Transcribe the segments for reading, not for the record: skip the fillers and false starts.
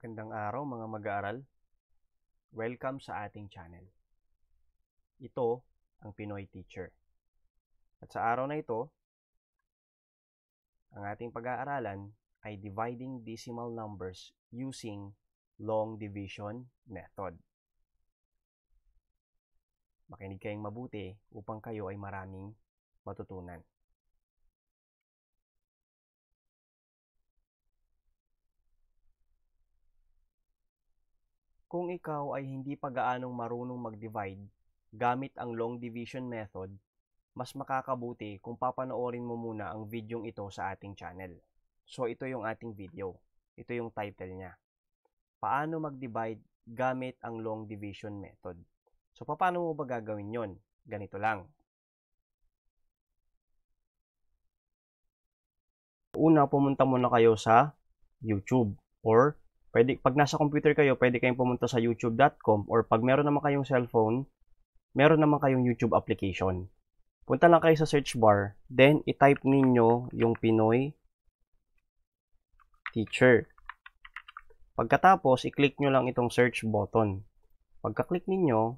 Magandang araw mga mag-aaral. Welcome sa ating channel. Ito ang Pinoy Teacher. At sa araw na ito, ang ating pag-aaralan ay dividing decimal numbers using long division method. Makinig kayong mabuti upang kayo ay maraming matutunan. Kung ikaw ay hindi pa gaanong marunong mag-divide gamit ang long division method, mas makakabuti kung papanoorin mo muna ang videong ito sa ating channel. So ito yung ating video. Ito yung title niya. Paano mag-divide gamit ang long division method? So paano mo ba gagawin yon? Ganito lang. Una, pumunta muna kayo sa YouTube or pag nasa computer kayo, pwede kayong pumunta sa youtube.com or pag meron naman kayong cellphone, meron naman kayong YouTube application. Punta lang kayo sa search bar, then i-type ninyo yung Pinoy Teacher. Pagkatapos, i-click nyo lang itong search button. Pagka-click ninyo,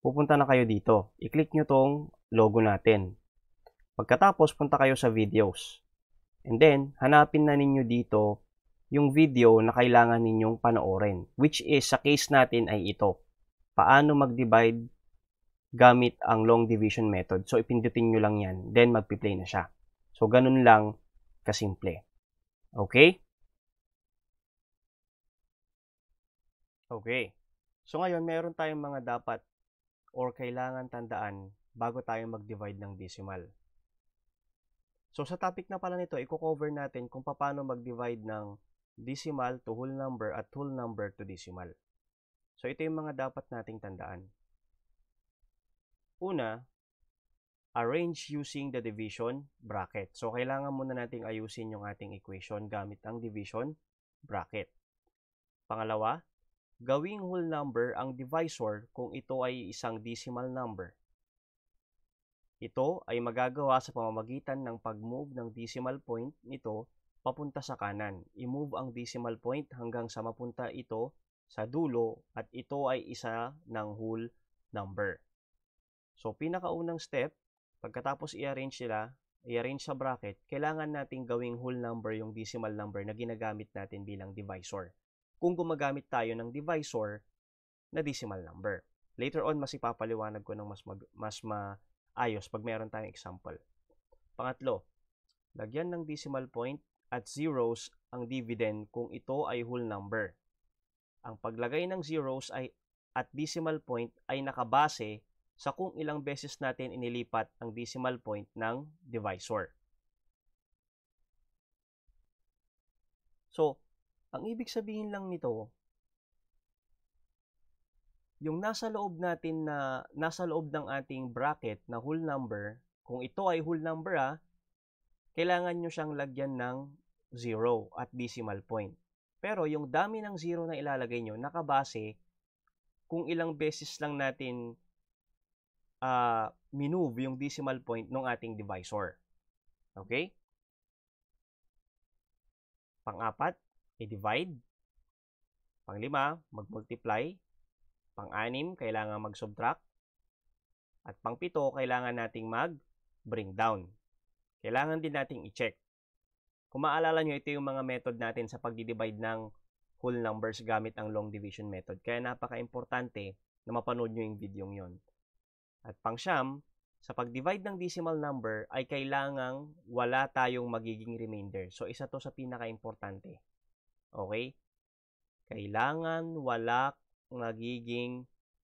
pupunta na kayo dito. I-click nyo tong logo natin. Pagkatapos, punta kayo sa videos. And then, hanapin na ninyo dito yung video na kailangan ninyong panoorin, which is sa case natin ay ito. Paano mag-divide gamit ang long division method. So, ipindutin nyo lang yan. Then, magpi-play na siya. So, ganun lang kasimple. Okay? Okay. So, ngayon, meron tayong mga dapat or kailangan tandaan bago tayo mag-divide ng decimal. So, sa topic na pala nito, i-cover natin kung paano mag-divide ng decimal to whole number at whole number to decimal. So, ito yung mga dapat nating tandaan. Una, arrange using the division bracket. So, kailangan muna nating ayusin yung ating equation gamit ang division bracket. Pangalawa, gawing whole number ang divisor kung ito ay isang decimal number. Ito ay magagawa sa pamamagitan ng pag-move ng decimal point nito papunta sa kanan. I-move ang decimal point hanggang sa mapunta ito sa dulo at ito ay isa ng whole number. So, pinakaunang step, pagkatapos i-arrange sa bracket, kailangan nating gawing whole number yung decimal number na ginagamit natin bilang divisor. Kung gumagamit tayo ng divisor na decimal number. Later on, mas ipapaliwanag ko ng mas maayos pag meron tayong example. Pangatlo, lagyan ng decimal point at zeros ang dividend kung ito ay whole number. Ang paglagay ng zeros at decimal point ay nakabase sa kung ilang beses natin inilipat ang decimal point ng divisor. So, ang ibig sabihin lang nito, yung nasa loob ng ating bracket na whole number, kung ito ay whole number kailangan nyo siyang lagyan ng 0 at decimal point. Pero yung dami ng 0 na ilalagay nyo, nakabase kung ilang beses lang natin minove yung decimal point ng ating divisor. Okay? Pang-apat, i-divide. Pang-lima, mag-multiply. Pang-anim, kailangan mag-subtract. At pang-pito, kailangan nating mag-bring down. Kailangan din nating i-check. Kung maalala nyo, ito yung mga method natin sa pag-divide ng whole numbers gamit ang long division method. Kaya napaka-importante na mapanood nyo yung video yon. At pang-siyam, sa pag-divide ng decimal number ay kailangang wala tayong magiging remainder. So, isa to sa pinaka-importante. Okay? Kailangan wala magiging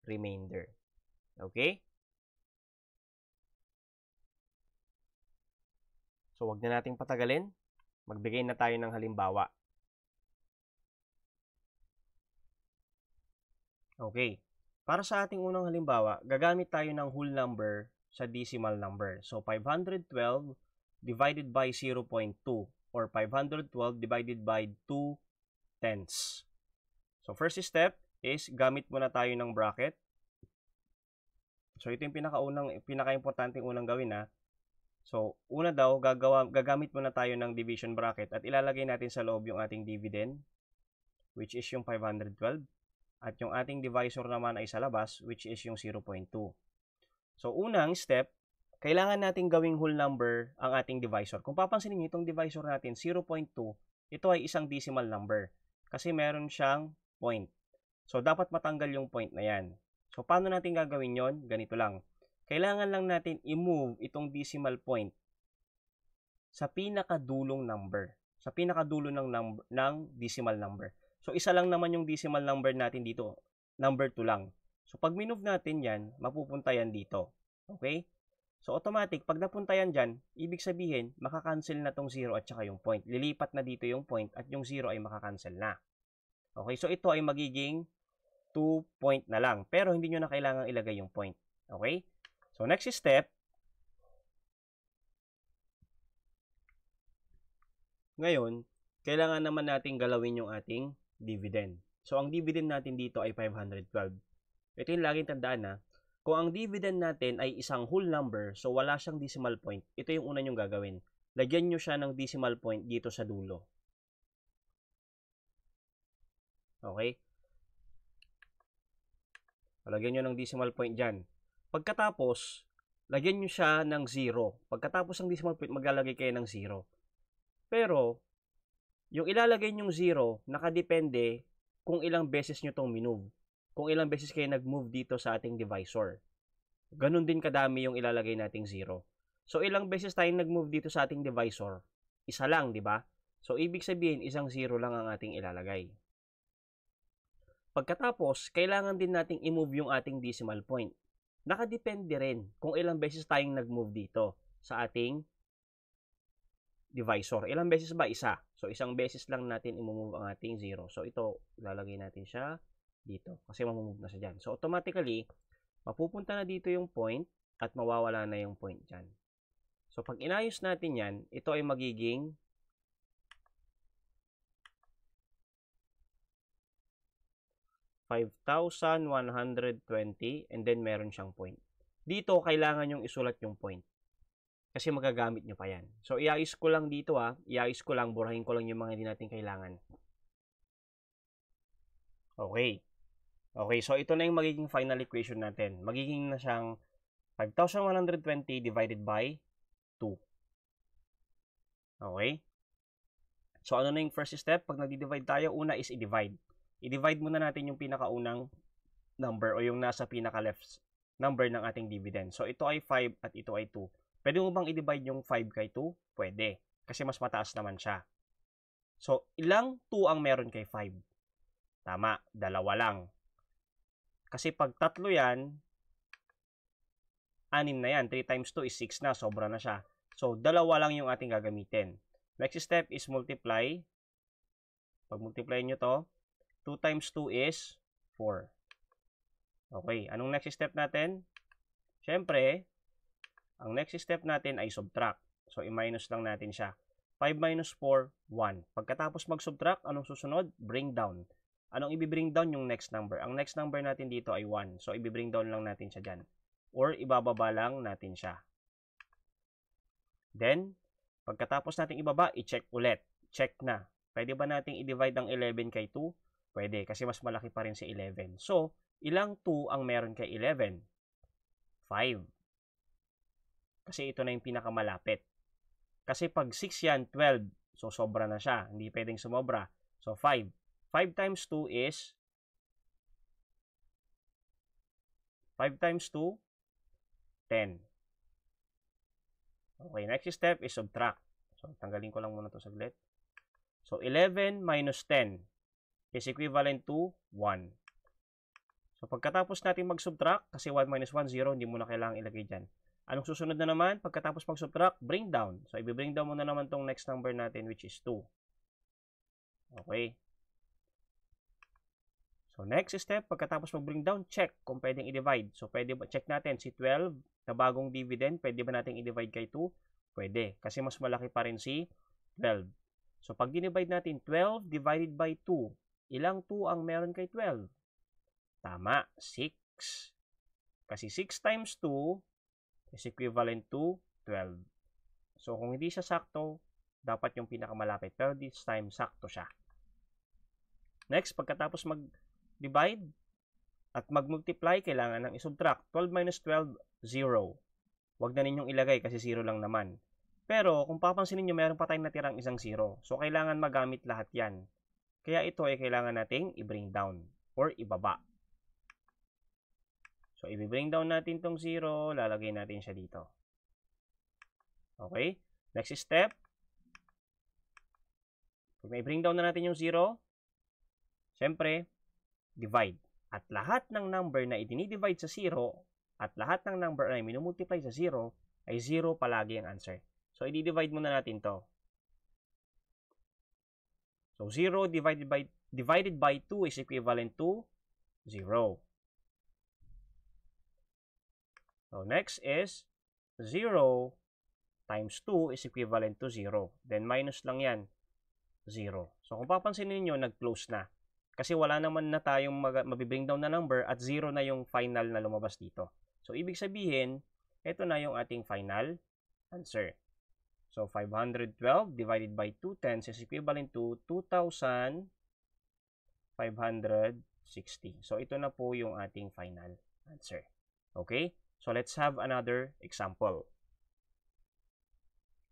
remainder. Okay? So, wag na nating patagalin. Magbigay na tayo ng halimbawa. Okay. Para sa ating unang halimbawa, gagamit tayo ng whole number sa decimal number. So, 512 divided by 0.2 or 512 divided by 2 tenths. So, first step is gamit muna tayo ng bracket. So, ito yung pinaka-importanting unang gawin So, una daw, gagamit muna tayo ng division bracket at ilalagay natin sa loob yung ating dividend which is yung 512. At yung ating divisor naman ay sa labas, which is yung 0.2. So, unang step, kailangan natin gawing whole number ang ating divisor. Kung papansinin niyo, itong divisor natin, 0.2, ito ay isang decimal number. Kasi meron siyang point. So, dapat matanggal yung point na yan. So, paano natin gagawin yon? Ganito lang. Kailangan lang natin i-move itong decimal point sa pinakadulong number. Sa pinakadulo ng decimal number. So, isa lang naman yung decimal number natin dito. Number 2 lang. So, pag minove natin yan, mapupunta yan dito. Okay? So, automatic, pag napunta yan dyan, ibig sabihin, makakancel na tong 0 at saka yung point. Lilipat na dito yung point at yung 0 ay makakancel na. Okay? So, ito ay magiging 2 point na lang. Pero, hindi nyo na kailangan ilagay yung point. Okay? So, next step, ngayon, kailangan naman natin galawin yung ating dividend. So, ang dividend natin dito ay 512. Ito yung laging tandaan na, kung ang dividend natin ay isang whole number, so wala siyang decimal point, ito yung una nyong gagawin. Lagyan nyo siya ng decimal point dito sa dulo. Okay? Lagyan nyo ng decimal point dyan. Pagkatapos, lagyan nyo siya ng 0. Pagkatapos ng decimal point, maglalagay kayo ng 0. Pero, yung ilalagay nyong 0, nakadepende kung ilang beses nyo itong minove. Kung ilang beses kayo nag-move dito sa ating divisor. Ganun din kadami yung ilalagay nating 0. So, ilang beses tayong nag-move dito sa ating divisor? Isa lang, di ba? So, ibig sabihin, isang 0 lang ang ating ilalagay. Pagkatapos, kailangan din nating i-move yung ating decimal point. Nakadepende rin kung ilang beses tayong nag-move dito sa ating divisor. Ilang beses ba? Isa. So, isang beses lang natin i-move ang ating 0. So, ito, ilalagay natin siya dito. Kasi mamumove na siya dyan. So, automatically, mapupunta na dito yung point at mawawala na yung point dyan. So, pag inayos natin yan, ito ay magiging 5,120 and then meron siyang point. Dito, kailangan yung isulat yung point. Kasi magagamit nyo pa yan. So, iayos ko lang dito Iayos ko lang, burahin ko lang yung mga hindi natin kailangan. Okay. Okay, so ito na yung magiging final equation natin. Magiging na siyang 5,120 divided by 2. Okay? So, ano na yung first step? Pag nag-divide tayo, una is i-divide. I-divide muna natin yung pinakaunang number o yung nasa pinaka-left number ng ating dividend. So, ito ay 5 at ito ay 2. Pwede mo bang i-divide yung 5 kay 2? Pwede. Kasi mas mataas naman siya. So, ilang 2 ang meron kay 5? Tama, dalawa lang. Kasi pag tatlo yan, 6 na yan. 3 times 2 is 6 na. Sobra na siya. So, dalawa lang yung ating gagamitin. Next step is multiply. Pag multiply nyo to, 2 times 2 is 4. Okay, anong next step natin? Siyempre, ang next step natin ay subtract. So, i-minus lang natin siya. 5 minus 4, 1. Pagkatapos mag-subtract, anong susunod? Bring down. Anong i-bring down? Yung next number. Ang next number natin dito ay 1. So, i-bring down lang natin siya dyan. Or, ibababa lang natin siya. Then, pagkatapos natin ibaba, i-check ulit. Check na. Pwede ba natin i-divide ang 11 kay 2? Pwede, kasi mas malaki pa rin si 11. So, ilang 2 ang meron kay 11? 5. Kasi ito na yung pinakamalapit. Kasi pag 6 yan, 12. So, sobra na siya. Hindi pwedeng sumobra. So, 5. 5 times 2 is 5 times 2, 10. Okay, next step is subtract. So, tanggalin ko lang muna ito saglit. So, 11 minus 10 is equivalent to 1. So, pagkatapos natin mag-subtract, kasi 1 minus 1, 0, hindi mo na kailangan ilagay dyan. Anong susunod na naman? Pagkatapos mag-subtract, bring down. So, i-bring down muna naman tong next number natin, which is 2. Okay. So, next step, pagkatapos mag-bring down, check kung pwedeng i-divide. So, pwede ba, check natin si 12 na bagong dividend, pwede ba natin i-divide kay 2? Pwede, kasi mas malaki pa rin si 12. So, pag dinivide natin 12 divided by 2, ilang 2 ang meron kay 12? Tama, 6. Kasi 6 times 2 is equivalent to 12. So, kung hindi siya sakto, dapat yung pinakamalapit. Pero this time, sakto siya. Next, pagkatapos mag-divide at mag-multiply, kailangan ng isubtract. 12 minus 12, 0. Huwag na ninyong ilagay kasi 0 lang naman. Pero kung papansinin nyo, meron pa tayong natirang isang 0. So, kailangan magamit lahat yan. Kaya ito ay kailangan nating i-bring down or ibaba. So, i-bring down natin tong 0, lalagay natin siya dito. Okay? Next step. Pag may bring down na natin yung 0, syempre, divide. At lahat ng number na i-divide sa 0, at lahat ng number na minumultiply sa 0, ay 0 palagi ang answer. So, i-divide muna natin to. So, 0 divided by 2 is equivalent to 0. So, next is 0 times 2 is equivalent to 0. Then, minus lang yan. 0. So, kung papansinin niyo nag-close na. Kasi wala naman na tayong mabibring down na number at 0 na yung final na lumabas dito. So, ibig sabihin, ito na yung ating final answer. So, 512 divided by 2 tenths is equivalent to 2,560. So, ito na po yung ating final answer. Okay? So, let's have another example.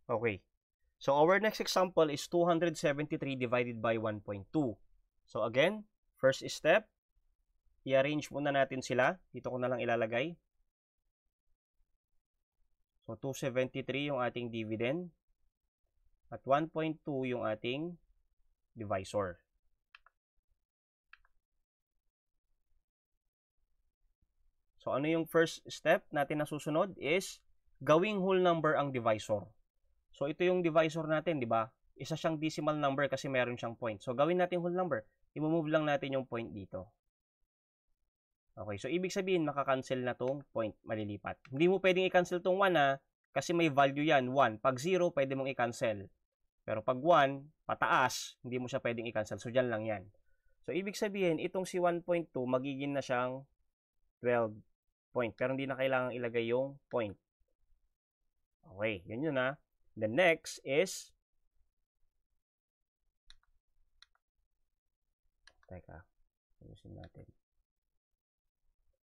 Okay. So, our next example is 273 divided by 1.2. So, again, first step, i-arrange muna natin sila. Dito ko na lang ilalagay. So, 273 yung ating dividend. At 1.2 yung ating divisor. So, ano yung first step natin na susunod is gawing whole number ang divisor. So, ito yung divisor natin, di ba? Isa siyang decimal number kasi meron siyang point. So, gawin natin whole number. I-move lang natin yung point dito. Okay, so ibig sabihin makakancel na tong point, malilipat. Hindi mo pwedeng i-cancel tong 1 kasi may value yan, 1. Pag 0, pwede mong i-cancel. Pero pag 1, pataas, hindi mo siya pwedeng i-cancel. So, dyan lang yan. So, ibig sabihin, itong si 1.2, magiging na siyang 12 point. Pero hindi na kailangan ilagay yung point. Okay, yun na. The next is, teka, ayusin natin.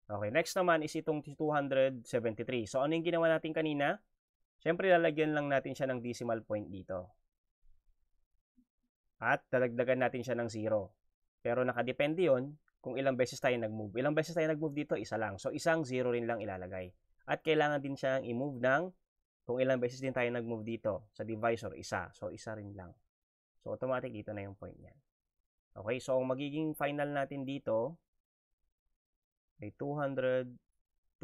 Okay, next naman is itong 273. So, ano yung ginawa natin kanina? Siyempre, lalagyan lang natin siya ng decimal point dito. At dadagdagan natin siya ng 0. Pero nakadepende yon kung ilang beses tayo nag-move. Ilang beses tayo nag-move dito? Isa lang. So, isang 0 rin lang ilalagay. At kailangan din siyang i-move ng kung ilang beses din tayo nag-move dito. Sa divisor, isa. So, isa rin lang. So, automatic dito na yung point niyan. Okay, so ang magiging final natin dito ay 2,730.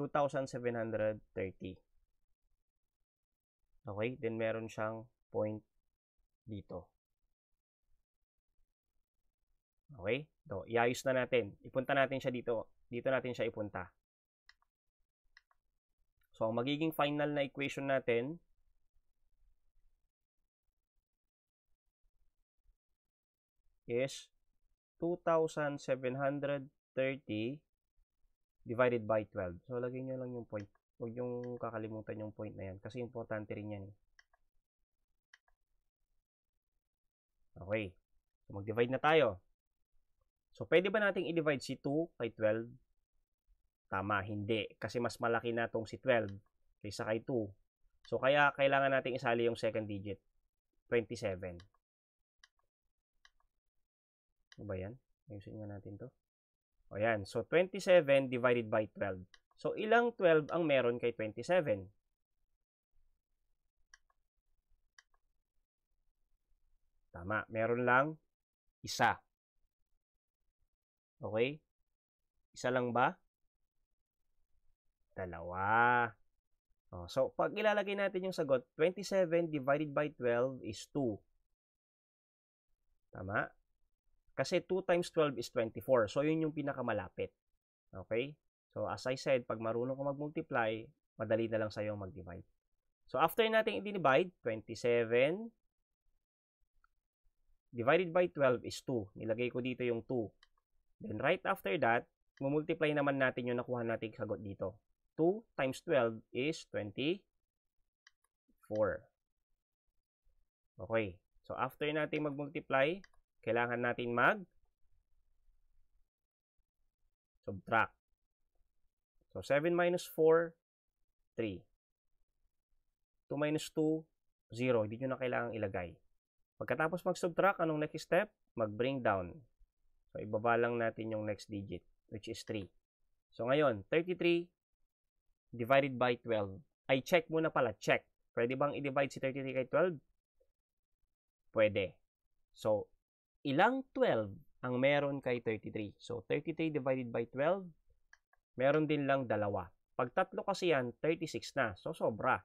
Okay, then meron siyang point dito. Okay, so iayos na natin. Ipunta natin siya dito. Dito natin siya ipunta. So, ang magiging final na equation natin is 2,730 divided by 12. So, lagyan nyo lang yung point. Huwag yung kakalimutan yung point na yan. Kasi importante rin yan. Okay. So, mag-divide na tayo. So, pwede ba nating i-divide si 2 kay 12? Tama, hindi. Kasi mas malaki na itong si 12 kaysa kay 2. So, kaya kailangan nating isali yung second digit. 27. Ano ba yan? Ayusin nga natin to. O yan. So, 27 divided by 12. So, ilang 12 ang meron kay 27? Tama. Meron lang isa. Okay? Isa lang ba? Dalawa. O, so, pag ilalagay natin yung sagot, 27 divided by 12 is 2. Tama? Kasi 2 times 12 is 24. So, yun yung pinakamalapit. Okay? So, as I said, pag marunong ka mag-multiply, madali na lang sa'yo mag-divide. So, after natin i-divide, 27 divided by 12 is 2. Nilagay ko dito yung 2. Then, right after that, multiply naman natin yung nakuha natin sagot dito. 2 times 12 is 24. Okay. So, after natin mag-multiply, kailangan natin subtract. So, 7 minus 4, 3. 2 minus 2, 0. Hindi nyo na kailangang ilagay. Pagkatapos mag-subtract, anong next step? Mag-bring down. So, ibaba lang natin yung next digit, which is 3. So, ngayon, 33 divided by 12. Ay, check muna pala. Check. Pwede bang i-divide si 33 kay 12? Pwede. So, ilang 12 ang meron kay 33? So, 33 divided by 12, meron din lang dalawa. Pag tatlo kasi yan, 36 na. So, sobra.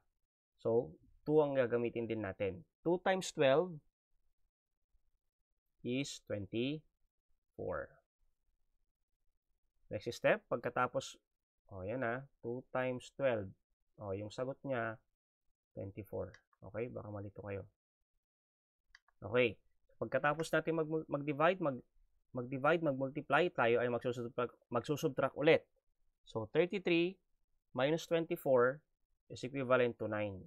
So, 2 ang gagamitin din natin. 2 times 12 is 24. Next step, pagkatapos, yan na, 2 times 12. Yung sagot niya, 24. Okay, baka malito kayo. Okay, pagkatapos natin mag-divide, mag-multiply, tayo ay magsusubtract ulit. So, 33 minus 24 is equivalent to 9.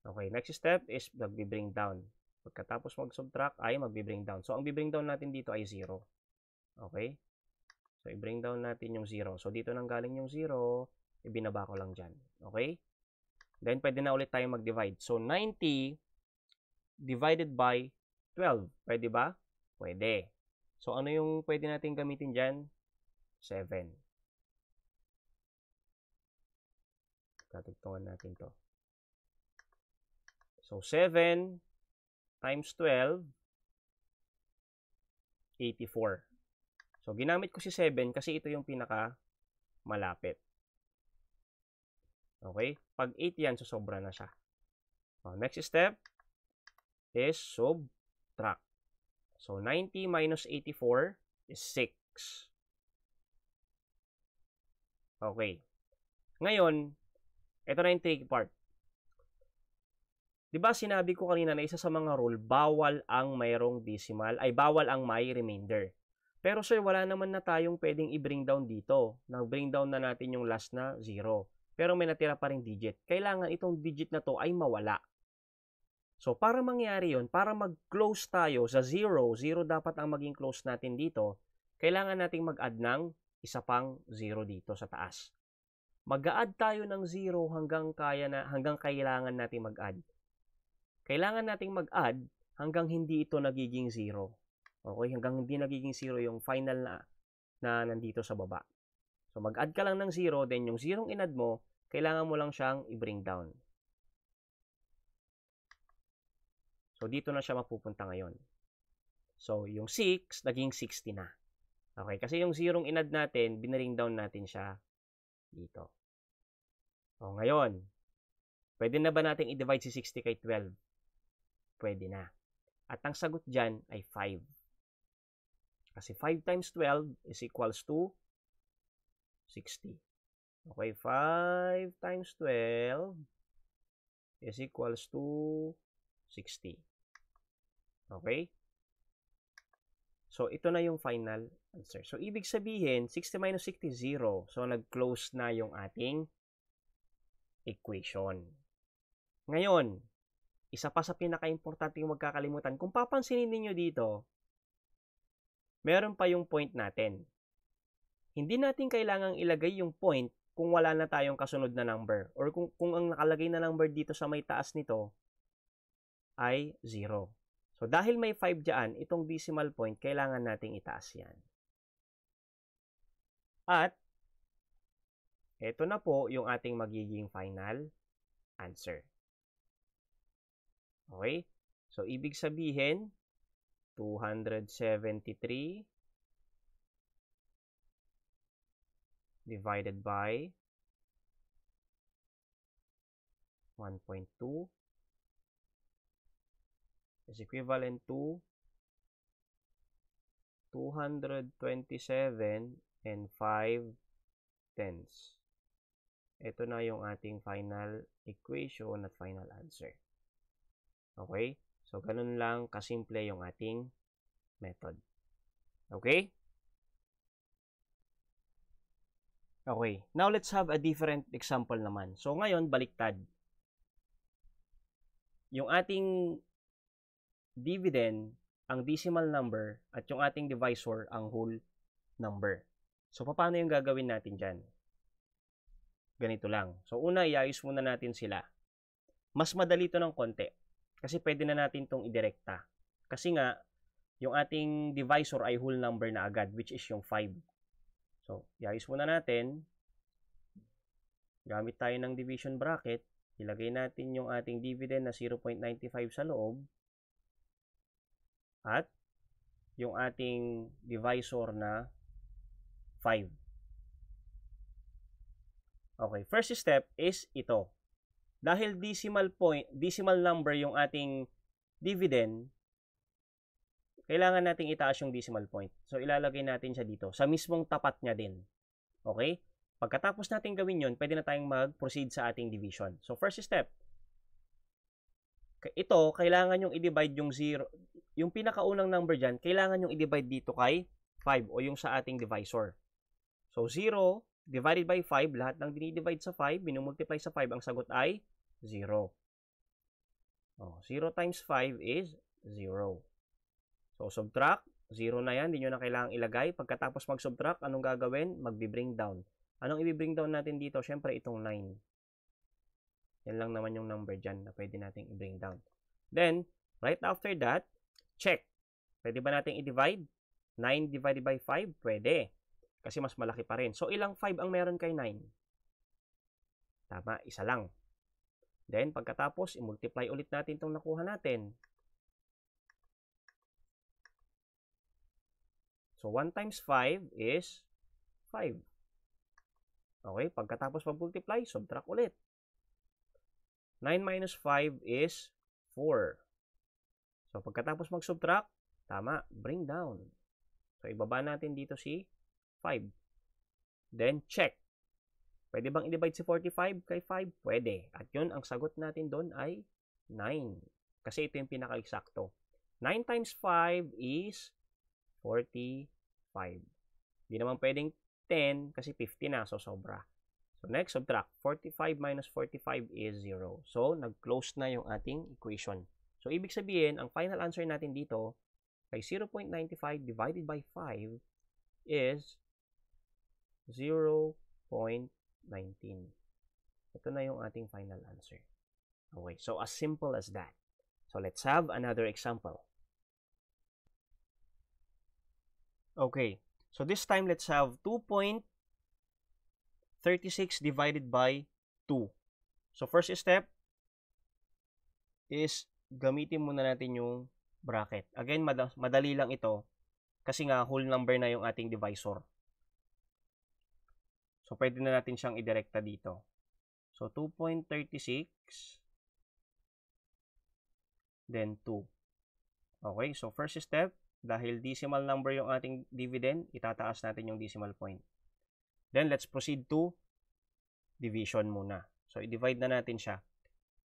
Okay, next step is mag-bring down. Pagkatapos mag-subtract ay mag-bring down. So, ang bring down natin dito ay 0. Okay? So, i-bring down natin yung 0. So, dito nang galing yung 0, ibinaba ko lang dyan. Okay? Then, pwede na ulit tayo mag-divide. So, 90 divided by 12. Pwede ba? Pwede. So, ano yung pwede natin gamitin dyan? 7. Tatugtungan natin to. So, 7 times 12, 84. So, ginamit ko si 7 kasi ito yung pinaka malapit. Okay? Pag 8 yan, sobra na siya. Next step is subtract. So, 90 minus 84 is 6. Okay. Ngayon, ito na yung tricky part. Diba sinabi ko kanina na isa sa mga rule, bawal ang mayroong decimal, ay bawal ang may remainder. Pero sir, wala naman na tayong pwedeng i-bring down dito. Nag-bring down na natin yung last na 0. Pero may natira pa ring digit. Kailangan itong digit na to ay mawala. So, para mangyari yon, para mag-close tayo sa 0, 0 dapat ang maging close natin dito, kailangan nating mag-add ng isa pang 0 dito sa taas. Mag-a-add tayo ng 0 hanggang kailangan nating mag-add. Kailangan nating mag-add hanggang hindi ito nagiging 0. Okay? Hanggang hindi nagiging 0 yung final na nandito sa baba. So, mag-add ka lang ng 0, then yung 0 in-add mo, kailangan mo lang siyang i-bring down. So, dito na siya mapupunta ngayon. So, yung 6, naging 60 na. Okay? Kasi yung 0 in-add natin, binaring down natin siya dito. O, ngayon, pwede na ba natin i-divide si 60 kay 12? Pwede na. At ang sagot dyan ay 5. Kasi 5 times 12 is equals to 60. Okay, 5 times 12 is equals to 60. Okay? So, ito na yung final answer. So, ibig sabihin, 60 minus 60 is 0. So, nag-close na yung ating equation. Ngayon, isa pa sa pinaka-importante yung magkakalimutan. Kung papansinin niyo dito, meron pa yung point natin. Hindi natin kailangang ilagay yung point kung wala na tayong kasunod na number. Or kung ang nakalagay na number dito sa may taas nito ay 0. So, dahil may 5 dyan, itong decimal point, kailangan nating itaas yan. At, ito na po yung ating magiging final answer. Okay? So, ibig sabihin, 273 divided by 1.2 is equivalent to 227 and 5 tenths. Ito na yung ating final equation at final answer. Okay? So, ganun lang kasimple yung ating method. Okay? Okay. Now, let's have a different example naman. So, ngayon, baliktad. Yung ating dividend, ang decimal number, at yung ating divisor, ang whole number. So, paano yung gagawin natin dyan? Ganito lang. So, una, iayos muna natin sila. Mas madali to ng konti. Kasi pwede na natin itong idirekta. Kasi nga, yung ating divisor ay whole number na agad, which is yung 5. So, iayos muna natin. Gamit tayo ng division bracket. Ilagay natin yung ating dividend na 0.95 sa loob. At yung ating divisor na 5. Okay, first step is ito. Dahil decimal number yung ating dividend, kailangan nating itaas yung decimal point. So, ilalagay natin siya dito. Sa mismong tapat niya din. Okay? Pagkatapos natin gawin yun, pwede na tayong mag-proceed sa ating division. So, first step. Ito, kailangan yung i-divide yung 0. Yung pinakaunang number dyan, kailangan yung i-divide dito kay 5 o yung sa ating divisor. So, 0 divided by 5, lahat ng dinidivide sa 5, minumultiply sa 5, ang sagot ay 0. 0 times 5 is 0. So, subtract, 0 na yan, hindi nyo na kailangang ilagay. Pagkatapos mag-subtract, anong gagawin? Magbi-bring down. Anong i-bring down natin dito? Siyempre, itong 9. Yan lang naman yung number dyan na pwede natin i-bring down. Then, right after that, check. Pwede ba natin i-divide? 9 divided by 5? Pwede. Kasi mas malaki pa rin. So, ilang 5 ang meron kay 9? Tama, isa lang. Then, pagkatapos, i-multiply ulit natin itong nakuha natin. So, 1 times 5 is 5. Okay, pagkatapos mag-multiply, subtract ulit. 9 minus 5 is 4. So, pagkatapos mag-subtract, tama, bring down. So, ibaba natin dito si 5. Then, check. Pwede bang i-divide si 45 kay 5? Pwede. At yun, ang sagot natin doon ay 9. Kasi ito yung pinaka-eksakto. 9 times 5 is 45. Hindi naman pwedeng 10 kasi 50 na. So, sobra. So, next, subtract. 45 minus 45 is 0. So, nag-close na yung ating equation. So, ibig sabihin, ang final answer natin dito ay 0.95 divided by 5 is 0.19. Ito na yung ating final answer. Okay, so as simple as that. So, let's have another example. Okay, so this time let's have 2.36 divided by 2. So, first step is gamitin muna natin yung bracket. Again, madali lang ito kasi nga whole number na yung ating divisor. So, pwede na natin siyang idirekta dito. So, 2.36 then 2. Okay, so first step, dahil decimal number yung ating dividend, itataas natin yung decimal point. Then, let's proceed to division muna. So, i-divide na natin siya.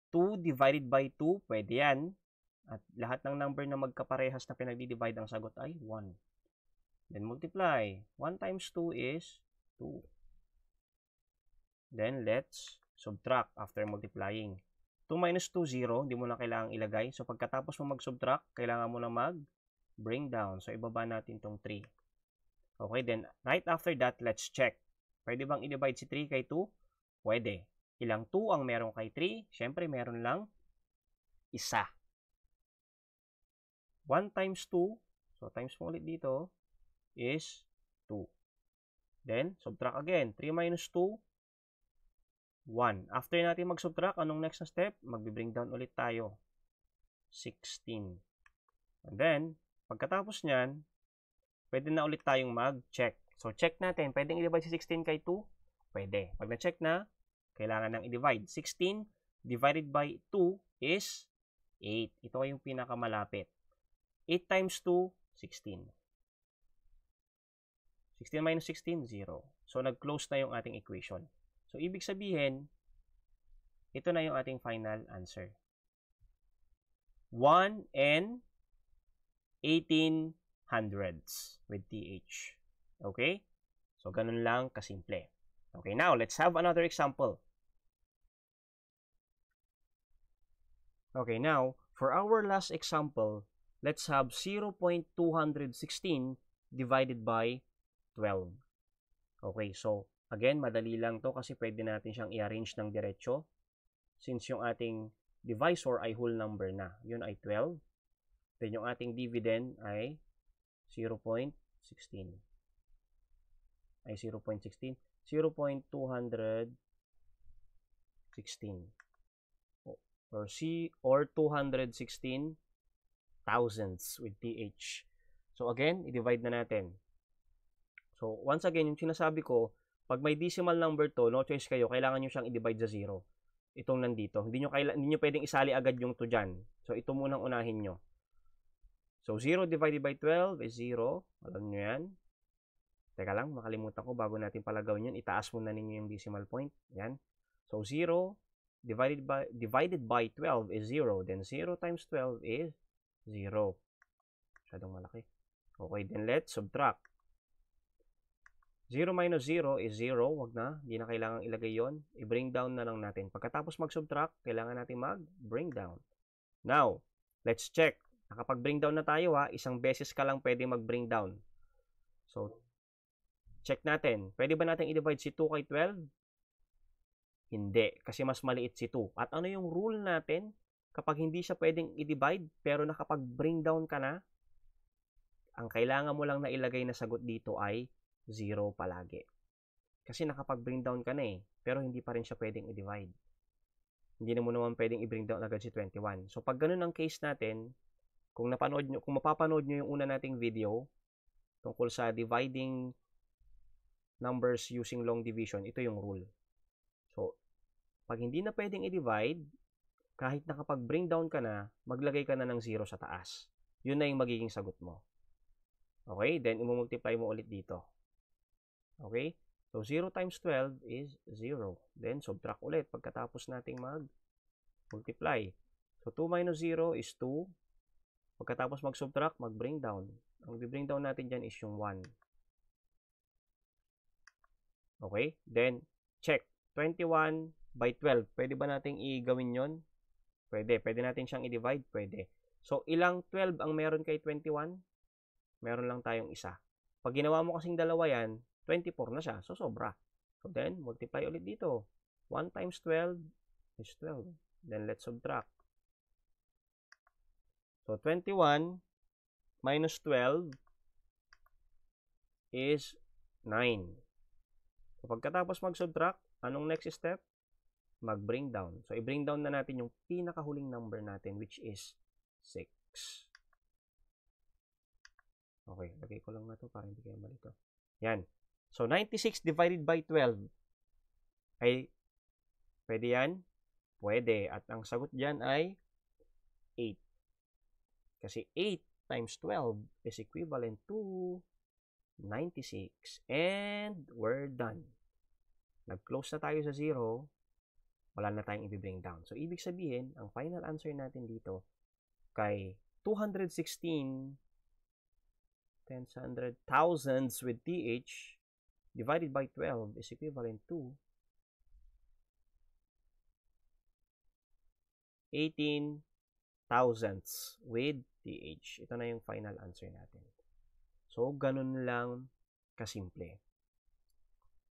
2 divided by 2, pwede yan. At lahat ng number na magkaparehas na pinag-divide, ang sagot ay 1. Then, multiply. 1 times 2 is 2. Then, let's subtract after multiplying. 2 minus 2, 0. Hindi mo na kailangang ilagay. So, pagkatapos mo mag-subtract, kailangan mo na mag-bring down. So, ibaba natin itong 3. Okay, then, right after that, let's check. Pwede bang i-divide si 3 kay 2? Pwede. Ilang 2 ang meron kay 3? Siyempre, meron lang isa. 1 times 2, so times mo ulit dito, is 2. Then, subtract again. 3 minus 2, 1. After natin mag-subtract, anong next na step? Magbi-bring down ulit tayo. 16. And then, pagkatapos nyan, pwede na ulit tayong mag-check. So, check natin. Pwedeng i-divide si 16 kay 2? Pwede. Pag na-check na, kailangan nang i-divide. 16 divided by 2 is 8. Ito ay yung pinakamalapit. 8 times 2, 16. 16 minus 16, 0. So, nag-close na yung ating equation. So, ibig sabihin, ito na yung ating final answer. 1 and 18 hundredths with TH. Okay? So, ganun lang kasimple. Okay, now, let's have another example. Okay, now, for our last example, let's have 0.216 divided by 12. Okay, so again, madali lang to kasi pwede natin siyang i-arrange ng diretso. Since yung ating divisor ay whole number na, yun ay 12. Then yung ating dividend ay 0.16. Ay 0.16. 0.216. Or 216 thousandths with TH. So again, i-divide na natin. So once again, yung sinasabi ko, pag may decimal number to, no choice kayo, kailangan nyo siyang i-divide sa 0. Itong nandito. Hindi nyo pwedeng isali agad yung to dyan. So ito munang unahin nyo. So 0 divided by 12 is 0. Alam nyo yan. Teka lang, makalimutan ko bago natin pala gawin yun. Itaas muna ninyo yung decimal point. Yan. So 0 divided by 12 is 0. Then 0 times 12 is 0. Masyadong malaki. Okay, then let's subtract. 0 minus 0 is 0. Wag na. Hindi na kailangan ilagay yon. I-bring down na lang natin. Pagkatapos mag-subtract, kailangan natin mag-bring down. Now, let's check. Nakapag-bring down na tayo ha. Isang beses ka lang pwede mag-bring down. So, check natin. Pwede ba natin i-divide si 2 kay 12? Hindi. Kasi mas maliit si 2. At ano yung rule natin? Kapag hindi siya pwedeng i-divide, pero nakapag-bring down ka na, ang kailangan mo lang na ilagay na sagot dito ay 0 palagi. Kasi nakapag-bring down ka na eh, pero hindi pa rin siya pwedeng i-divide. Hindi na mo naman pwedeng i-bring down agad si 21. So pag ganun ang case natin, kung mapapanood nyo yung una nating video tungkol sa dividing numbers using long division, ito yung rule. So pag hindi na pwedeng i-divide, kahit nakapag-bring down ka na, maglagay ka na ng 0 sa taas. Yun na yung magiging sagot mo. Okay, then i-multiply mo ulit dito. Okay? So, 0 times 12 is 0. Then, subtract ulit pagkatapos nating mag-multiply. So, 2 minus 0 is 2. Pagkatapos mag-subtract, mag-bring down. Ang i-bring down natin dyan is yung 1. Okay? Then, check. 21 by 12. Pwede ba nating i-gawin yon? Pwede. Pwede natin siyang i-divide? Pwede. So, ilang 12 ang meron kay 21? Meron lang tayong isa. Pag ginawa mo kasing dalawa yan, 24 na siya. So, sobra. So, then, multiply ulit dito. 1 times 12 is 12. Then, let's subtract. So, 21 minus 12 is 9. So, pagkatapos mag-subtract, anong next step? Mag-bring down. So, i-bring down na natin yung pinakahuling number natin, which is 6. Okay, lagay ko lang na to para hindi kayo malito. Yan. So, 96 divided by 12 ay pwede yan? Pwede. At ang sagot dyan ay 8. Kasi 8 times 12 is equivalent to 96. And we're done. Nag-close na tayo sa 0. Wala na tayong i-bring down. So, ibig sabihin, ang final answer natin dito kay 216 tens, hundred, thousands with TH divided by 12 is equivalent to 18 thousandths with TH. Ito na yung final answer natin. So, ganun lang kasimple.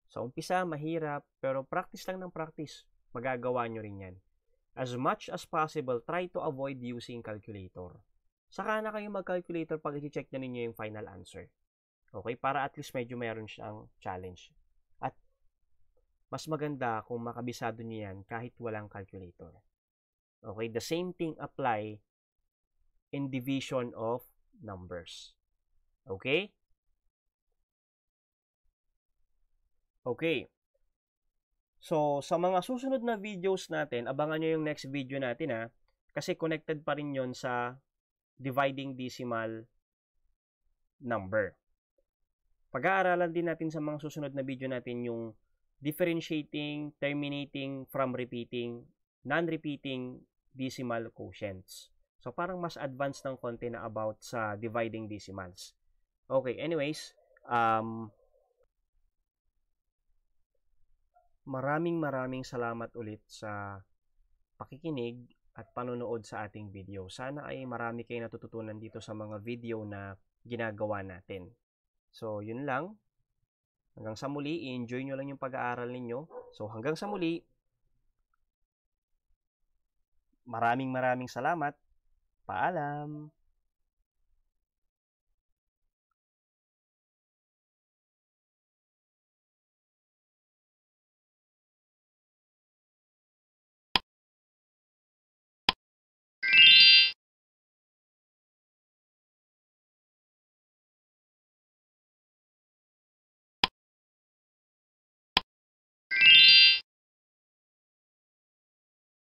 Sa umpisa, mahirap, pero practice lang ng practice. Magagawa nyo rin yan. As much as possible, try to avoid using calculator. Saka na kayo mag-calculator pag i-check na ninyo yung final answer. Okay? Para at least medyo meron siyang challenge. At mas maganda kung makabisado nyo yan kahit walang calculator. Okay? The same thing apply in division of numbers. Okay? Okay. So, sa mga susunod na videos natin, abangan nyo yung next video natin ha. Kasi connected pa rin yon sa dividing decimal number. Pag-aaralan din natin sa mga susunod na video natin yung differentiating, terminating from repeating, non-repeating decimal quotients. So, parang mas advanced ng konti na about sa dividing decimals. Okay, anyways, maraming salamat ulit sa pakikinig at panonood sa ating video. Sana ay marami kayong natututunan dito sa mga video na ginagawa natin. So, yun lang. Hanggang sa muli, i-enjoy nyo lang yung pag-aaral ninyo. So hanggang sa muli, maraming salamat. Paalam!